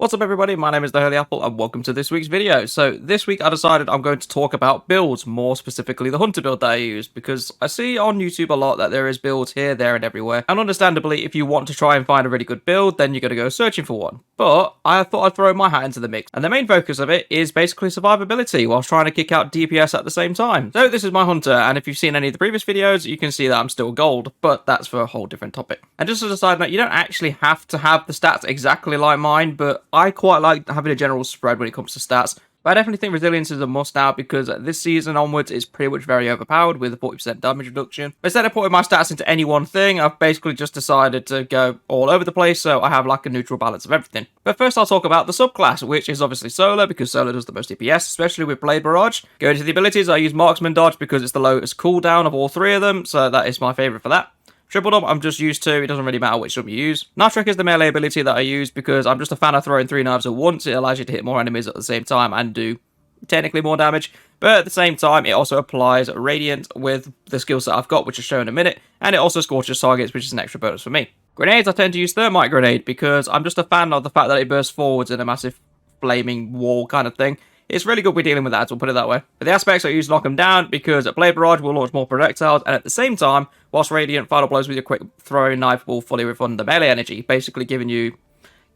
What's up everybody, my name is the Holy Apple and welcome to this week's video. So this week I decided I'm going to talk about builds, more specifically the hunter build that I use, because I see on YouTube a lot that there is builds here, there and everywhere, and understandably if you want to try and find a really good build then you're going to go searching for one. But I thought I'd throw my hat into the mix, and the main focus of it is basically survivability whilst trying to kick out DPS at the same time. So this is my hunter, and if you've seen any of the previous videos you can see that I'm still gold, but that's for a whole different topic. And just as a side note, you don't actually have to have the stats exactly like mine, but I quite like having a general spread when it comes to stats. But I definitely think resilience is a must now because this season onwards is pretty much very overpowered with a 40% damage reduction. But instead of putting my stats into any one thing, I've basically just decided to go all over the place so I have like a neutral balance of everything. But first I'll talk about the subclass, which is obviously Solar because Solar does the most DPS, especially with Blade Barrage. Going to the abilities, I use Marksman Dodge because it's the lowest cooldown of all three of them, so that is my favourite for that. Triple Dump, I'm just used to, it doesn't really matter which dump you use. Knife Trick is the melee ability that I use because I'm just a fan of throwing 3 knives at once. It allows you to hit more enemies at the same time and do technically more damage, but at the same time it also applies Radiant with the skill set I've got, which is shown in a minute, and it also scorches targets, which is an extra bonus for me. Grenades, I tend to use Thermite Grenade because I'm just a fan of the fact that it bursts forwards in a massive flaming wall kind of thing. It's really good we're dealing with that, we'll put it that way. But the aspects I use knock them down because at Blade Barrage will launch more projectiles, and at the same time, whilst Radiant final blows with your quick throwing knife will fully refund the melee energy, basically giving you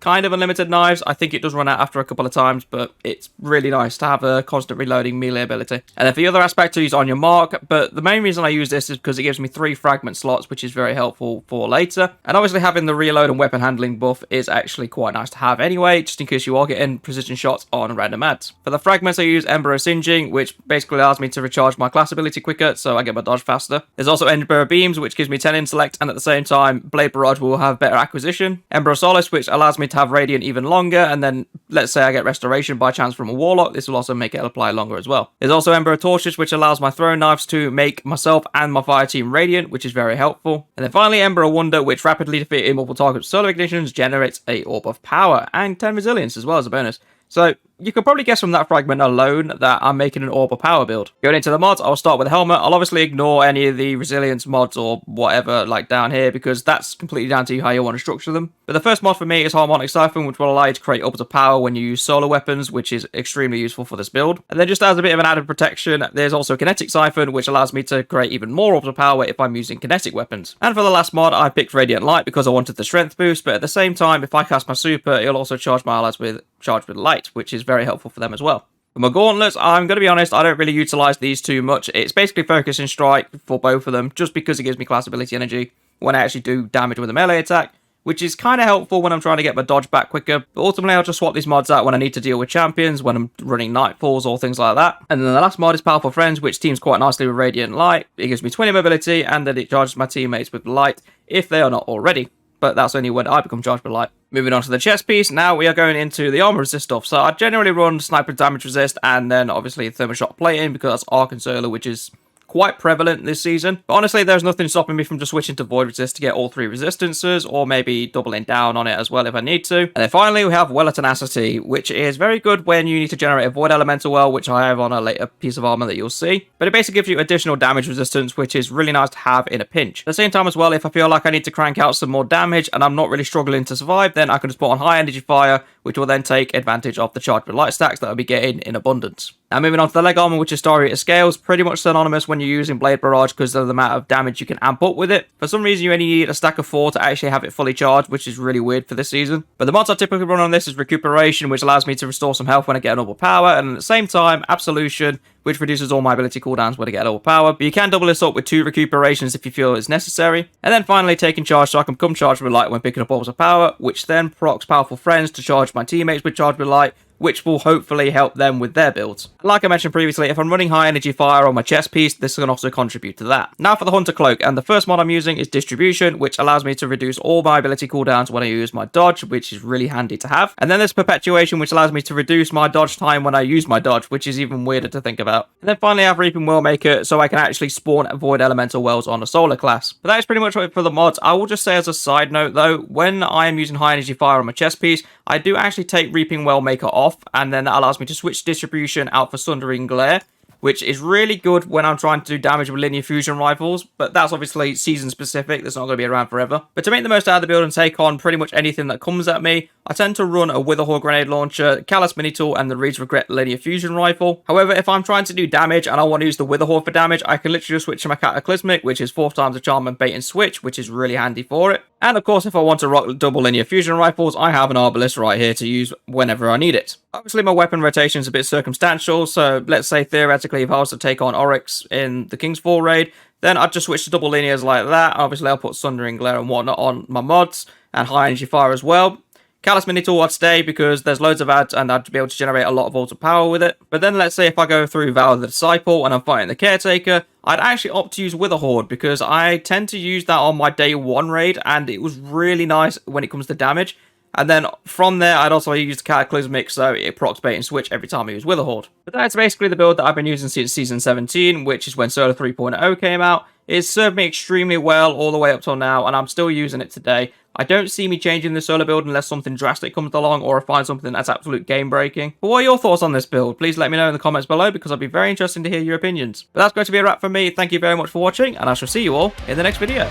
kind of unlimited knives. I think it does run out after a couple of times, but it's really nice to have a constant reloading melee ability. And then for the other aspect, I use On Your Mark, but the main reason I use this is because it gives me 3 fragment slots, which is very helpful for later. And obviously having the reload and weapon handling buff is actually quite nice to have anyway, just in case you are getting precision shots on random ads. For the fragments, I use Ember of Singeing, which basically allows me to recharge my class ability quicker, so I get my dodge faster. There's also Ember of Beams, which gives me 10 intellect, and at the same time, Blade Barrage will have better acquisition. Ember of Solace, which allows me to have Radiant even longer, and then let's say I get Restoration by chance from a Warlock, this will also make it apply longer as well. There's also Ember of Torches, which allows my throwing knives to make myself and my fire team Radiant, which is very helpful. And then finally Ember of Wonder, which rapidly defeating multiple targets with solar ignitions generates a Orb of Power, and 10 resilience as well as a bonus. So you can probably guess from that fragment alone that I'm making an Orb of Power build. Going into the mods, I'll start with the helmet. I'll obviously ignore any of the resilience mods or whatever like down here because that's completely down to you how you want to structure them. But the first mod for me is Harmonic Siphon, which will allow you to create upwards of power when you use solar weapons, which is extremely useful for this build. And then just as a bit of an added protection, there's also Kinetic Siphon, which allows me to create even more orbs of power if I'm using kinetic weapons. And for the last mod, I picked Radiant Light because I wanted the strength boost, but at the same time, if I cast my super, it'll also charge my allies with light, which is very helpful for them as well. For my gauntlets, I'm going to be honest, I don't really utilise these too much. It's basically focus and strike for both of them, just because it gives me class ability energy when I actually do damage with a melee attack, which is kind of helpful when I'm trying to get my dodge back quicker. But ultimately, I'll just swap these mods out when I need to deal with champions, when I'm running Nightfalls or things like that. And then the last mod is Powerful Friends, which teams quite nicely with Radiant Light. It gives me 20 mobility, and then it charges my teammates with light if they are not already. But that's only when I become charged with light. Moving on to the chest piece, now we are going into the armor resist stuff. So I generally run sniper damage resist and then obviously thermoshot plating because that's arc and solar, which is quite prevalent this season. But honestly, there's nothing stopping me from just switching to void resist to get all 3 resistances, or maybe doubling down on it as well if I need to. And then finally we have Well of Tenacity, which is very good when you need to generate a void elemental well, which I have on a later piece of armor that you'll see. But it basically gives you additional damage resistance, which is really nice to have in a pinch. At the same time as well, if I feel like I need to crank out some more damage and I'm not really struggling to survive, then I can just put on high energy fire, which will then take advantage of the charge with light stacks that I'll be getting in abundance. Now moving on to the leg armor, which is Star Eater Scales, pretty much synonymous when you're using Blade Barrage because of the amount of damage you can amp up with it. For some reason you only need a stack of 4 to actually have it fully charged, which is really weird for this season. But the mods I typically run on this is Recuperation, which allows me to restore some health when I get an overpower, and at the same time Absolution, which reduces all my ability cooldowns when I get an overpower. But you can double this up with 2 recuperations if you feel it's necessary. And then finally Taking Charge, so I can become charged with light when picking up orbs of power, which then procs Powerful Friends to charge my teammates with charged with light, which will hopefully help them with their builds. Like I mentioned previously, if I'm running high energy fire on my chest piece, this can also contribute to that. Now for the Hunter Cloak, and the first mod I'm using is Distribution, which allows me to reduce all my ability cooldowns when I use my dodge, which is really handy to have. And then there's Perpetuation, which allows me to reduce my dodge time when I use my dodge, which is even weirder to think about. And then finally I have Reaping Wellmaker, so I can actually spawn void elemental wells on a solar class. But that is pretty much it for the mods. I will just say as a side note though, when I am using high energy fire on my chest piece, I do actually take Reaping Wellmaker off, and then that allows me to switch Distribution out for Sundering Glare, which is really good when I'm trying to do damage with linear fusion rifles, but that's obviously season specific, that's not going to be around forever. But to make the most out of the build and take on pretty much anything that comes at me, I tend to run a Witherhoard grenade launcher, Callous mini tool, and the Reed's Regret linear fusion rifle. However, if I'm trying to do damage and I want to use the Witherhoard for damage, I can literally just switch to my Cataclysmic, which is 4 times the charm and bait and switch, which is really handy for it. And of course, if I want to rock double linear fusion rifles, I have an Arbalist right here to use whenever I need it. Obviously, my weapon rotation is a bit circumstantial, so let's say theoretically if I was to take on Oryx in the King's Fall raid, then I'd just switch to double linears like that. Obviously, I'll put Sundering Glare and whatnot on my mods, and high energy fire as well. Callous mini tool I'd stay because there's loads of ads and I'd be able to generate a lot of ultra power with it. But then let's say if I go through Vow of the Disciple and I'm fighting the Caretaker, I'd actually opt to use Witherhoard because I tend to use that on my day 1 raid and it was really nice when it comes to damage. And then from there, I'd also use the Cataclysmic, so it procs bait and switch every time I use Witherhoard. But that's basically the build that I've been using since Season 17, which is when Solar 3.0 came out. It's served me extremely well all the way up till now, and I'm still using it today. I don't see me changing the Solar build unless something drastic comes along, or I find something that's absolute game-breaking. But what are your thoughts on this build? Please let me know in the comments below, because I'd be very interested to hear your opinions. But that's going to be a wrap from me. Thank you very much for watching, and I shall see you all in the next video.